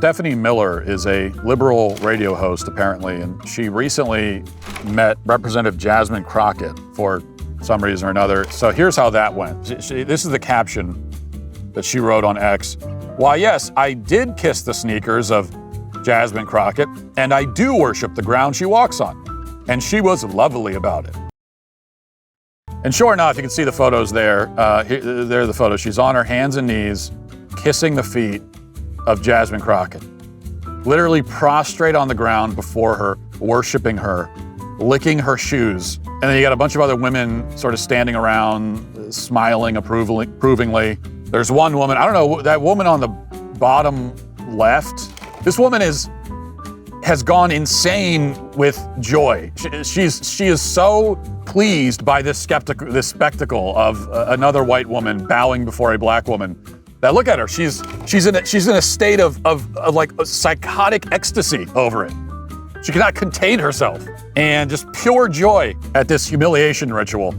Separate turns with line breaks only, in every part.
Stephanie Miller is a liberal radio host, apparently, and she recently met Representative Jasmine Crockett for some reason or another. So here's how that went. This is the caption that she wrote on X. Why, yes, I did kiss the sneakers of Jasmine Crockett, and I do worship the ground she walks on. And she was lovely about it. And sure enough, you can see the photos there. There are the photos. She's on her hands and knees, kissing the feet of Jasmine Crockett. Literally prostrate on the ground before her, worshiping her, licking her shoes. And then you got a bunch of other women sort of standing around, smiling approvingly. There's one woman, I don't know, that woman on the bottom left. This woman has gone insane with joy. She is so pleased by this spectacle of another white woman bowing before a black woman. That look at her, she's in a state of like a psychotic ecstasy over it. She cannot contain herself, and just pure joy at this humiliation ritual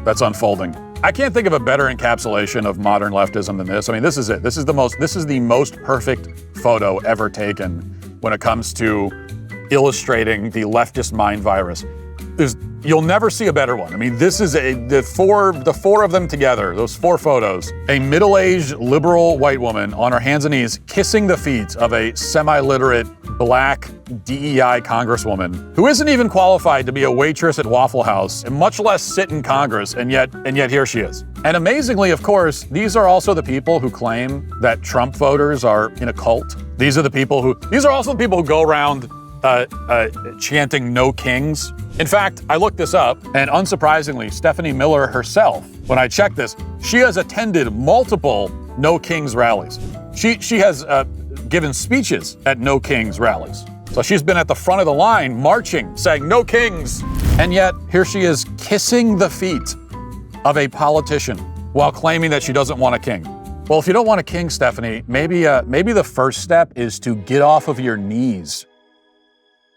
that's unfolding. I can't think of a better encapsulation of modern leftism than this. I mean, this is it. This is the most perfect photo ever taken when it comes to illustrating the leftist mind virus. You'll never see a better one. I mean, this is the four of them together, those four photos. A middle-aged liberal white woman on her hands and knees kissing the feet of a semi-literate black DEI congresswoman who isn't even qualified to be a waitress at Waffle House, and much less sit in Congress, and yet here she is. And amazingly, of course, these are also the people who claim that Trump voters are in a cult. These are also the people who go around chanting "No Kings." In fact, I looked this up, and unsurprisingly, Stephanie Miller herself, when I checked this, she has attended multiple No Kings rallies. She has given speeches at No Kings rallies. So she's been at the front of the line, marching, saying "No Kings." And yet, here she is kissing the feet of a politician while claiming that she doesn't want a king. Well, if you don't want a king, Stephanie, maybe the first step is to get off of your knees,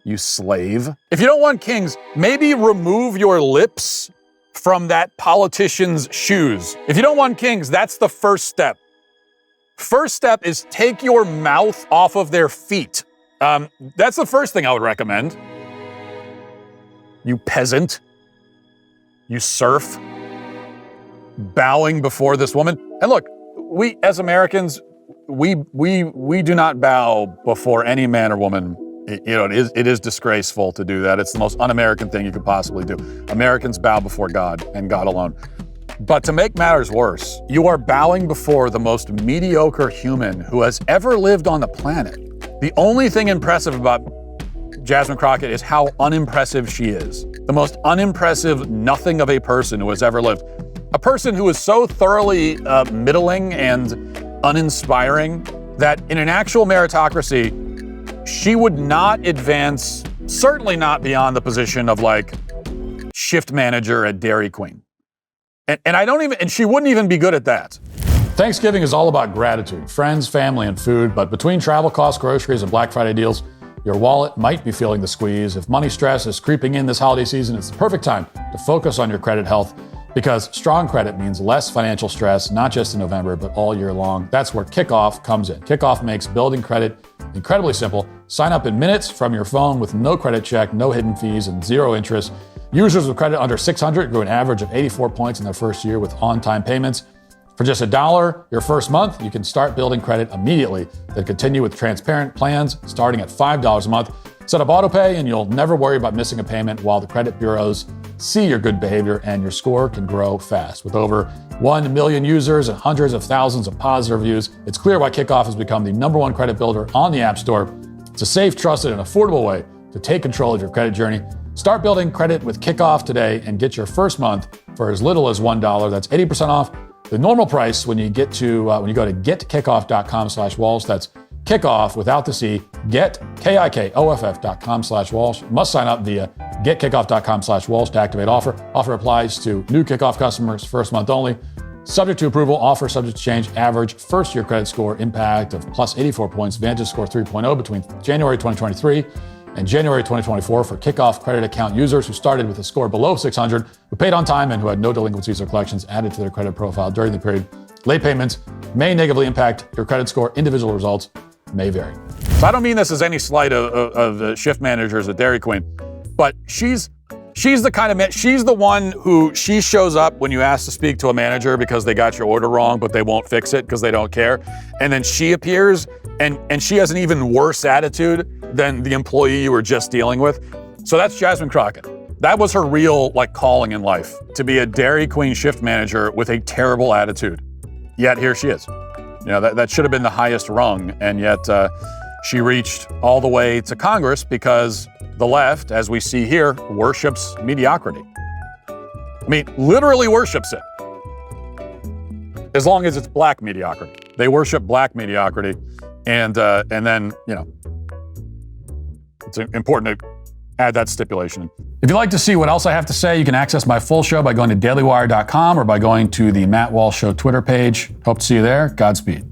you slave. If you don't want kings, maybe remove your lips from that politician's shoes. If you don't want kings, that's the first step. First step is take your mouth off of their feet. That's the first thing I would recommend. You peasant. You serf. Bowing before this woman. And look, we as Americans, we do not bow before any man or woman. It is disgraceful to do that. It's the most un-American thing you could possibly do. Americans bow before God and God alone. But to make matters worse, you are bowing before the most mediocre human who has ever lived on the planet. The only thing impressive about Jasmine Crockett is how unimpressive she is. The most unimpressive nothing of a person who has ever lived. A person who is so thoroughly middling and uninspiring that in an actual meritocracy, she would not advance, certainly not beyond the position of like shift manager at Dairy Queen. And she wouldn't even be good at that. Thanksgiving is all about gratitude, friends, family, and food, but between travel costs, groceries, and Black Friday deals, your wallet might be feeling the squeeze. If money stress is creeping in this holiday season, it's the perfect time to focus on your credit health, because strong credit means less financial stress, not just in November, but all year long. That's where Kickoff comes in. Kickoff makes building credit incredibly simple. Sign up in minutes from your phone with no credit check, no hidden fees, and zero interest. Users with credit under 600 grew an average of 84 points in their first year with on-time payments. For just $1 your first month, you can start building credit immediately. Then continue with transparent plans starting at $5 a month. Set up autopay and you'll never worry about missing a payment while the credit bureaus see your good behavior, and your score can grow fast. With over 1 million users and hundreds of thousands of positive reviews, it's clear why Kickoff has become the #1 credit builder on the App Store. It's a safe, trusted, and affordable way to take control of your credit journey. Start building credit with Kickoff today and get your first month for as little as $1. That's 80% off the normal price when you go to getkickoff.com/Walsh. That's Kickoff without the C, KIKOFF.com/Walsh. Must sign up via getkickoff.com/Walsh to activate offer. Offer applies to new Kickoff customers, first month only. Subject to approval, offer subject to change. Average first year credit score impact of plus 84 points, Vantage score 3.0 between January 2023 and January 2024 for Kickoff credit account users who started with a score below 600, who paid on time, and who had no delinquencies or collections added to their credit profile during the period. Late payments may negatively impact your credit score. Individual results may vary. So I don't mean this as any slight of the shift managers at Dairy Queen, but she's the kind of she's the one who she shows up when you ask to speak to a manager because they got your order wrong, but they won't fix it because they don't care. And then she appears and she has an even worse attitude than the employee you were just dealing with. So that's Jasmine Crockett. That was her real calling in life, to be a Dairy Queen shift manager with a terrible attitude. Yet here she is. That should have been the highest rung, and yet she reached all the way to Congress because the left, as we see here, worships mediocrity. I mean, literally worships it. As long as it's black mediocrity. They worship black mediocrity, and then, it's important to add that stipulation. If you'd like to see what else I have to say, you can access my full show by going to dailywire.com or by going to the Matt Walsh Show Twitter page. Hope to see you there. Godspeed.